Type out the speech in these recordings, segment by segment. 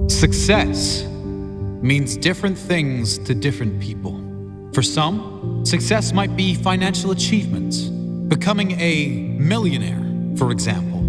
Success means different things to different people. For some, success might be financial achievements, becoming a millionaire, for example.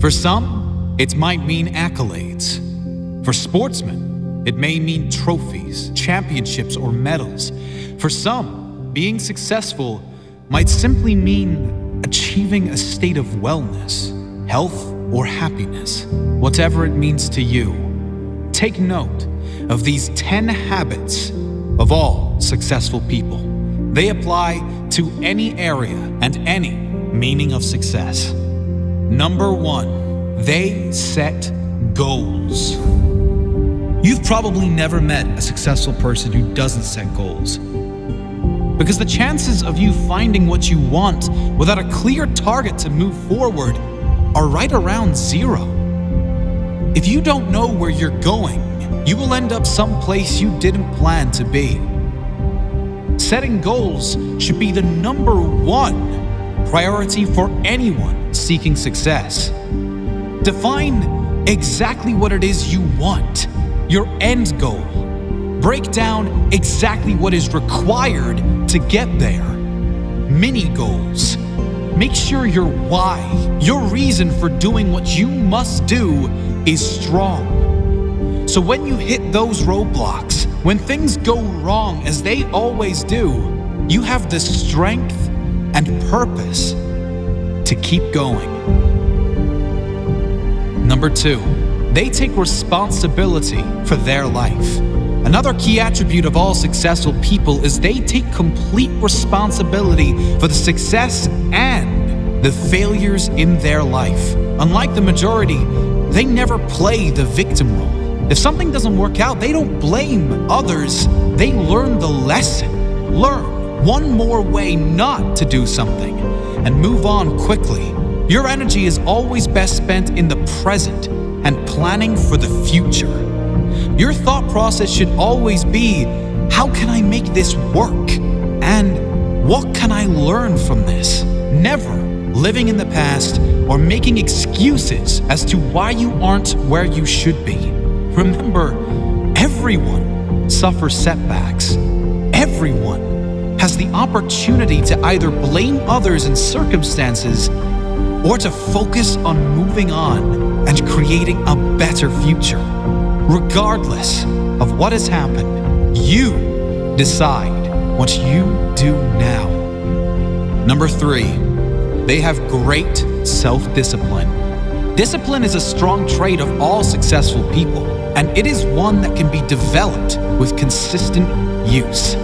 For some, it might mean accolades. For sportsmen, it may mean trophies, championships, or medals. For some, being successful might simply mean achieving a state of wellness, health, or happiness. Whatever it means to you, take note of these 10 habits of all successful people. They apply to any area and any meaning of success. Number 1, they set goals. You've probably never met a successful person who doesn't set goals, because the chances of you finding what you want without a clear target to move forward are right around 0. If you don't know where you're going, you will end up someplace you didn't plan to be. Setting goals should be the number 1 priority for anyone seeking success. Define exactly what it is you want, your end goal. Break down exactly what is required to get there. Mini goals. Make sure your why, your reason for doing what you must do, is strong. So when you hit those roadblocks, when things go wrong as they always do, you have the strength and purpose to keep going. Number 2, they take responsibility for their life. Another key attribute of all successful people is they take complete responsibility for the success and the failures in their life. Unlike the majority, they never play the victim role. If something doesn't work out, they don't blame others. They learn the lesson. Learn one more way not to do something and move on quickly. Your energy is always best spent in the present and planning for the future. Your thought process should always be, how can I make this work? And what can I learn from this? Never living in the past or making excuses as to why you aren't where you should be. Remember, everyone suffers setbacks. Everyone has the opportunity to either blame others and circumstances or to focus on moving on and creating a better future. Regardless of what has happened, you decide what you do now. Number 3, they have great self-discipline. Discipline is a strong trait of all successful people, and it is one that can be developed with consistent use.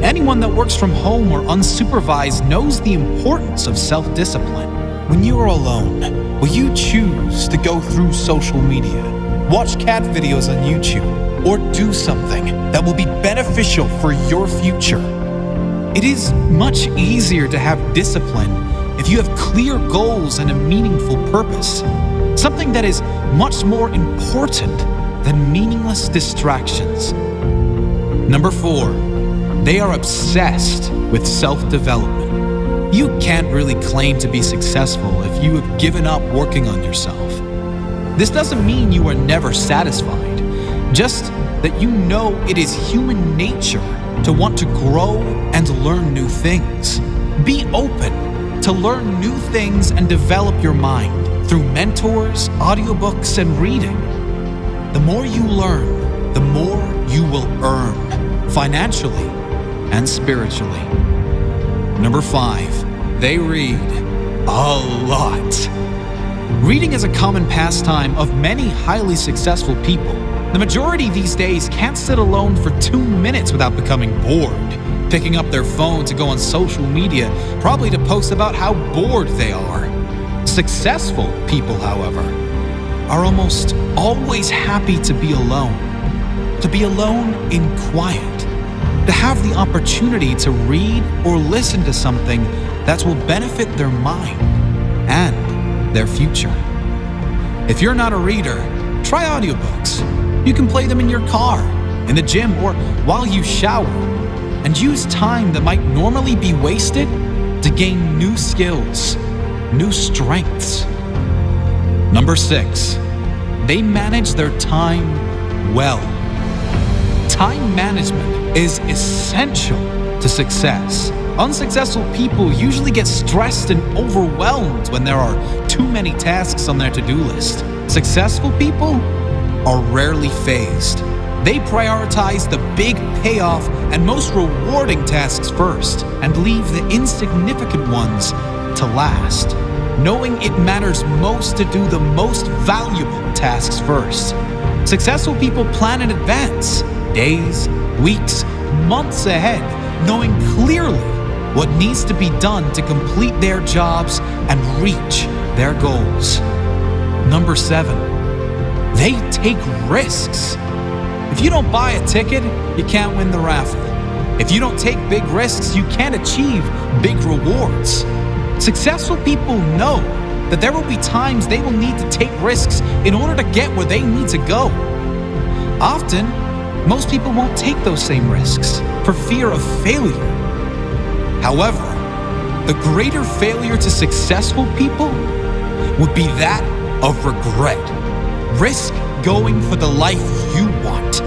Anyone that works from home or unsupervised knows the importance of self-discipline. When you are alone, will you choose to go through social media, watch cat videos on YouTube, or do something that will be beneficial for your future? It is much easier to have discipline if you have clear goals and a meaningful purpose, something that is much more important than meaningless distractions. Number 4, they are obsessed with self-development. You can't really claim to be successful if you have given up working on yourself. This doesn't mean you are never satisfied, just that you know it is human nature to want to grow and learn new things. Be open to learn new things and develop your mind through mentors, audiobooks, and reading. The more you learn, the more you will earn, financially and spiritually. Number 5, they read a lot. Reading is a common pastime of many highly successful people. The majority these days can't sit alone for 2 minutes without becoming bored, picking up their phone to go on social media, probably to post about how bored they are. Successful people, however, are almost always happy to be alone in quiet, to have the opportunity to read or listen to something that will benefit their mind and their future. If you're not a reader, try audiobooks. You can play them in your car, in the gym, or while you shower, and use time that might normally be wasted to gain new skills, new strengths. Number 6, they manage their time well. Time management is essential to success. Unsuccessful people usually get stressed and overwhelmed when there are too many tasks on their to-do list. Successful people are rarely phased. They prioritize the big payoff and most rewarding tasks first and leave the insignificant ones to last, knowing it matters most to do the most valuable tasks first. Successful people plan in advance, days, weeks, months ahead, knowing clearly what needs to be done to complete their jobs and reach their goals. Number 7, they take risks. If you don't buy a ticket, you can't win the raffle. If you don't take big risks, you can't achieve big rewards. Successful people know that there will be times they will need to take risks in order to get where they need to go. Often, most people won't take those same risks for fear of failure. However, the greater failure to successful people would be that of regret. Risk going for the life you want,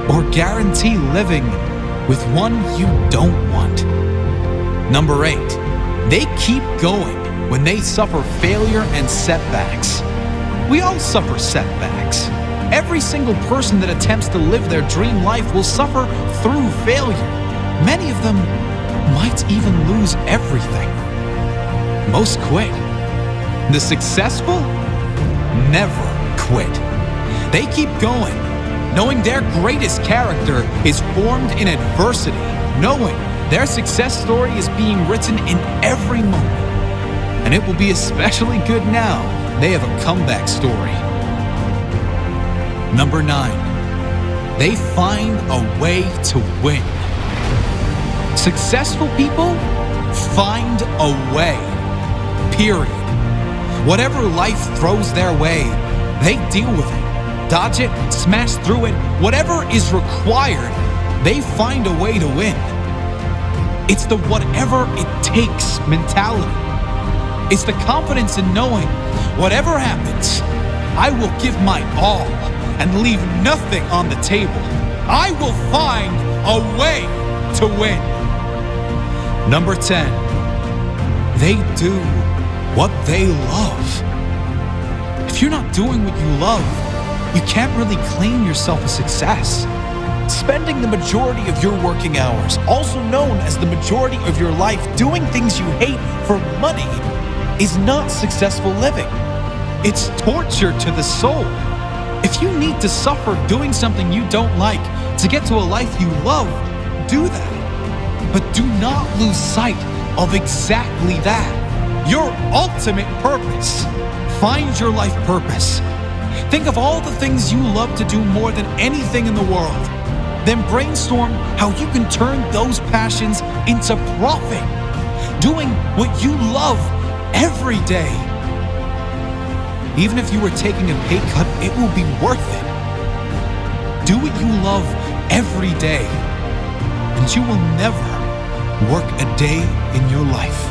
or guarantee living with one you don't want. Number 8, they keep going when they suffer failure and setbacks. We all suffer setbacks. Every single person that attempts to live their dream life will suffer through failure. Many of them might even lose everything. Most quit. The successful never quit. They keep going, knowing their greatest character is formed in adversity, knowing their success story is being written in every moment. And it will be especially good now they have a comeback story. Number 9, they find a way to win. Successful people find a way, period. Whatever life throws their way, they deal with it, dodge it, smash through it. Whatever is required, they find a way to win. It's the whatever it takes mentality. It's the confidence in knowing whatever happens, I will give my all and leave nothing on the table. I will find a way to win. Number 10, they do what they love. If you're not doing what you love, you can't really claim yourself a success. Spending the majority of your working hours, also known as the majority of your life, doing things you hate for money is not successful living. It's torture to the soul. If you need to suffer doing something you don't like to get to a life you love, do that. But do not lose sight of exactly that. Your ultimate purpose. Find your life purpose. Think of all the things you love to do more than anything in the world. Then brainstorm how you can turn those passions into profit. Doing what you love every day. Even if you were taking a pay cut, it will be worth it. Do what you love every day, and you will never work a day in your life.